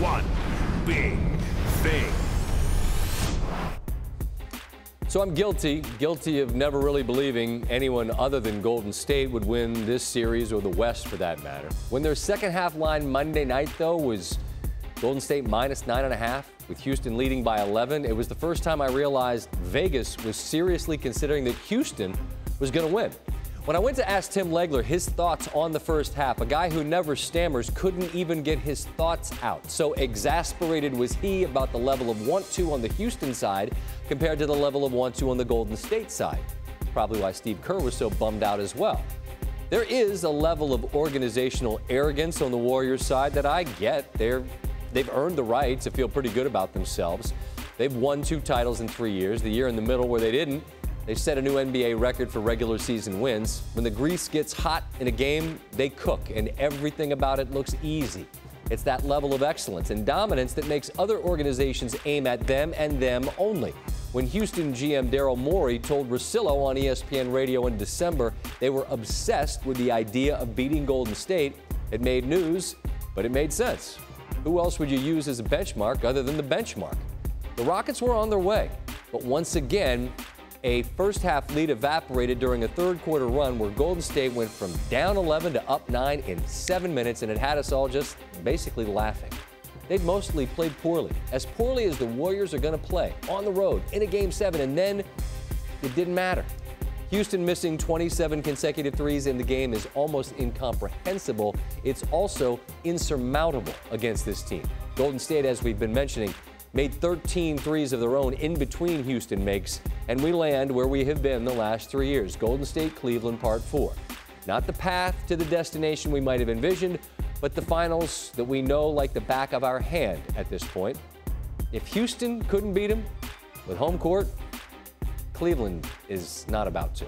one big thing. So I'm guilty of never really believing anyone other than Golden State would win this series or the West for that matter. When their second half line Monday night, though, was Golden State minus 9.5 with Houston leading by 11, it was the first time I realized Vegas was seriously considering that Houston was going to win. When I went to ask Tim Legler his thoughts on the first half, a guy who never stammers couldn't even get his thoughts out. So exasperated was he about the level of want-to on the Houston side compared to the level of want-to on the Golden State side. Probably why Steve Kerr was so bummed out as well. There is a level of organizational arrogance on the Warriors side that I get. They've earned the right to feel pretty good about themselves. They've won 2 titles in 3 years. The year in the middle where they didn't, they set a new NBA record for regular season wins. When the grease gets hot in a game, they cook, and everything about it looks easy. It's that level of excellence and dominance that makes other organizations aim at them and them only. When Houston GM Daryl Morey told Russillo on ESPN Radio in December they were obsessed with the idea of beating Golden State, it made news, but it made sense. Who else would you use as a benchmark other than the benchmark? The Rockets were on their way, but once again, a first-half lead evaporated during a third-quarter run where Golden State went from down 11 to up 9 in 7 minutes, and it had us all just basically laughing. They'd mostly played poorly as the Warriors are going to play on the road in a Game 7, and then it didn't matter. Houston missing 27 consecutive threes in the game is almost incomprehensible. It's also insurmountable against this team. Golden State, as we've been mentioning, made 13 threes of their own in between Houston makes, and we land where we have been the last 3 years. Golden State, Cleveland, Part 4. Not the path to the destination we might have envisioned, but the finals that we know like the back of our hand at this point. If Houston couldn't beat them with home court, Cleveland is not about to.